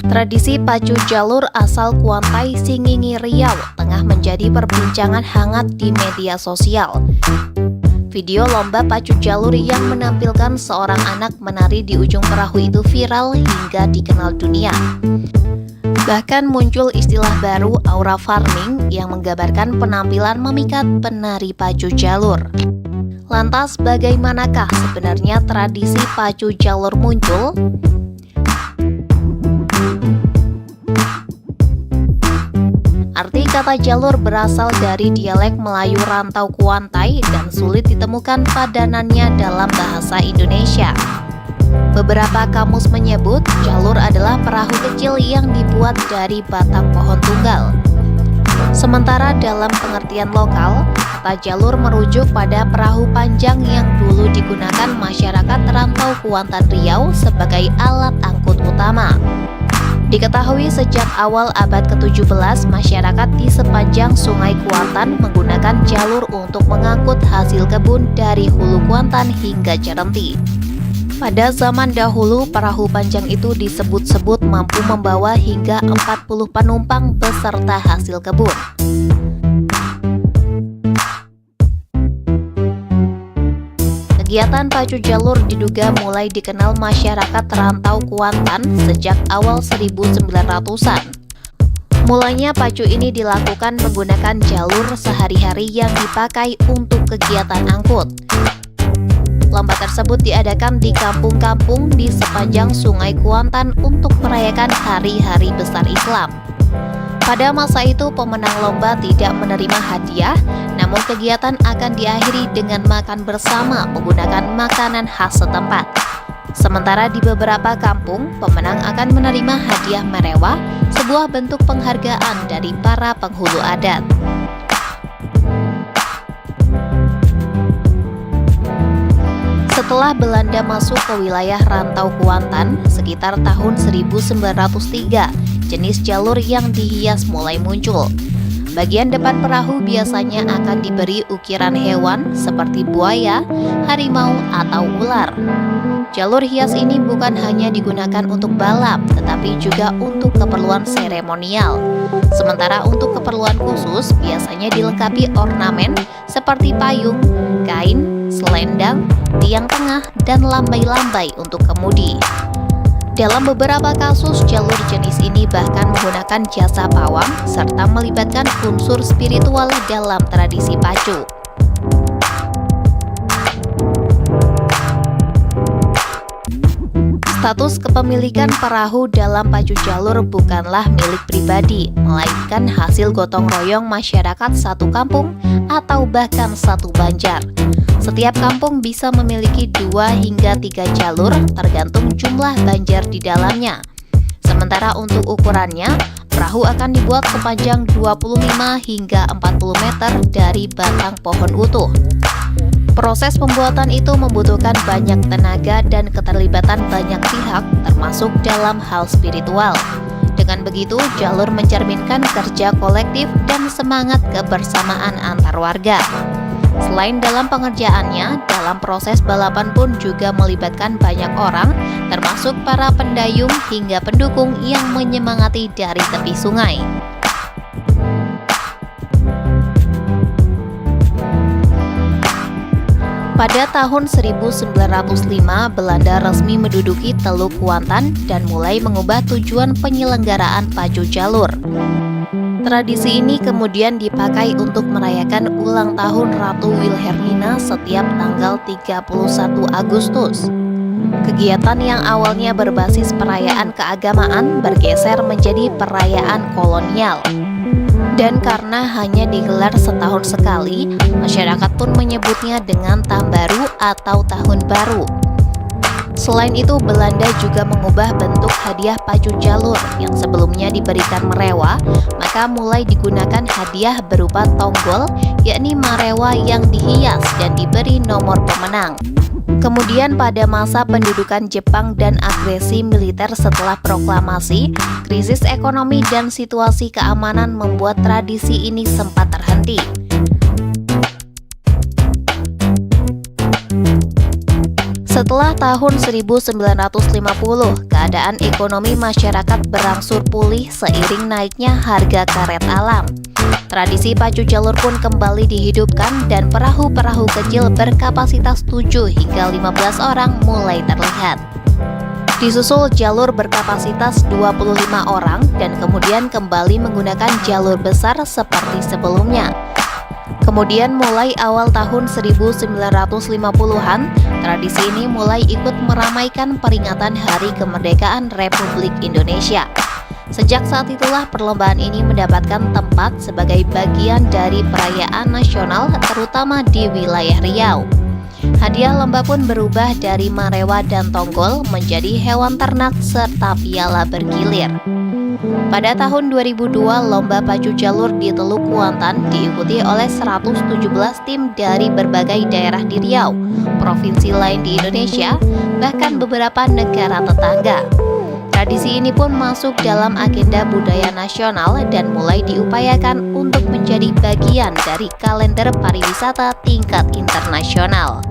Tradisi pacu jalur asal Kuantai, Singingi, Riau tengah menjadi perbincangan hangat di media sosial. Video lomba pacu jalur yang menampilkan seorang anak menari di ujung perahu itu viral hingga dikenal dunia. Bahkan muncul istilah baru aura farming yang menggambarkan penampilan memikat penari pacu jalur. Lantas bagaimanakah sebenarnya tradisi pacu jalur muncul? Arti kata jalur berasal dari dialek Melayu rantau Kuantai dan sulit ditemukan padanannya dalam bahasa Indonesia. Beberapa kamus menyebut jalur adalah perahu kecil yang dibuat dari batang pohon tunggal. Sementara dalam pengertian lokal, kata jalur merujuk pada perahu panjang yang dulu digunakan masyarakat rantau Kuantan Riau sebagai alat angkut utama. Diketahui sejak awal abad ke-17, masyarakat di sepanjang Sungai Kuantan menggunakan jalur untuk mengangkut hasil kebun dari Hulu Kuantan hingga Cerenti. Pada zaman dahulu, perahu panjang itu disebut-sebut mampu membawa hingga 40 penumpang beserta hasil kebun. Kegiatan pacu jalur diduga mulai dikenal masyarakat rantau Kuantan sejak awal 1900-an. Mulanya pacu ini dilakukan menggunakan jalur sehari-hari yang dipakai untuk kegiatan angkut. Lomba tersebut diadakan di kampung-kampung di sepanjang Sungai Kuantan untuk merayakan hari-hari besar Islam. Pada masa itu, pemenang lomba tidak menerima hadiah, namun kegiatan akan diakhiri dengan makan bersama menggunakan makanan khas setempat. Sementara di beberapa kampung, pemenang akan menerima hadiah merewah, sebuah bentuk penghargaan dari para penghulu adat. Setelah Belanda masuk ke wilayah rantau Kuantan sekitar tahun 1903, jenis jalur yang dihias mulai muncul. Bagian depan perahu biasanya akan diberi ukiran hewan seperti buaya, harimau, atau ular. Jalur hias ini bukan hanya digunakan untuk balap, tetapi juga untuk keperluan seremonial. Sementara untuk keperluan khusus biasanya dilengkapi ornamen seperti payung, kain, selendang, tiang tengah, dan lambai-lambai untuk kemudi. Dalam beberapa kasus, jalur jenis ini bahkan menggunakan jasa pawang serta melibatkan unsur spiritual dalam tradisi pacu. Status kepemilikan perahu dalam pacu jalur bukanlah milik pribadi, melainkan hasil gotong royong masyarakat satu kampung atau bahkan satu banjar. Setiap kampung bisa memiliki 2 hingga 3 jalur tergantung jumlah banjar di dalamnya. Sementara untuk ukurannya, perahu akan dibuat sepanjang 25 hingga 40 meter dari batang pohon utuh. Proses pembuatan itu membutuhkan banyak tenaga dan keterlibatan banyak pihak, termasuk dalam hal spiritual. Dengan begitu, jalur mencerminkan kerja kolektif dan semangat kebersamaan antar warga. Selain dalam pengerjaannya, dalam proses balapan pun juga melibatkan banyak orang, termasuk para pendayung hingga pendukung yang menyemangati dari tepi sungai. Pada tahun 1905, Belanda resmi menduduki Teluk Kuantan dan mulai mengubah tujuan penyelenggaraan pacu jalur. Tradisi ini kemudian dipakai untuk merayakan ulang tahun Ratu Wilhelmina setiap tanggal 31 Agustus. Kegiatan yang awalnya berbasis perayaan keagamaan bergeser menjadi perayaan kolonial. Dan karena hanya digelar setahun sekali, masyarakat pun menyebutnya dengan Tahun Baru atau Tahun Baru. Selain itu, Belanda juga mengubah bentuk hadiah pacu jalur yang sebelumnya diberikan merewah, maka mulai digunakan hadiah berupa tonggol, yakni marewa yang dihias dan diberi nomor pemenang. Kemudian pada masa pendudukan Jepang dan agresi militer setelah proklamasi, krisis ekonomi dan situasi keamanan membuat tradisi ini sempat terhenti. Setelah tahun 1950, keadaan ekonomi masyarakat berangsur pulih seiring naiknya harga karet alam. Tradisi pacu jalur pun kembali dihidupkan dan perahu-perahu kecil berkapasitas 7 hingga 15 orang mulai terlihat. Disusul jalur berkapasitas 25 orang dan kemudian kembali menggunakan jalur besar seperti sebelumnya. Kemudian mulai awal tahun 1950-an, tradisi ini mulai ikut meramaikan peringatan Hari Kemerdekaan Republik Indonesia. Sejak saat itulah perlombaan ini mendapatkan tempat sebagai bagian dari perayaan nasional terutama di wilayah Riau. Hadiah lomba pun berubah dari marewa dan tonggol menjadi hewan ternak serta piala bergilir. Pada tahun 2002, lomba pacu jalur di Teluk Kuantan diikuti oleh 117 tim dari berbagai daerah di Riau, provinsi lain di Indonesia, bahkan beberapa negara tetangga. Tradisi ini pun masuk dalam agenda budaya nasional dan mulai diupayakan untuk menjadi bagian dari kalender pariwisata tingkat internasional.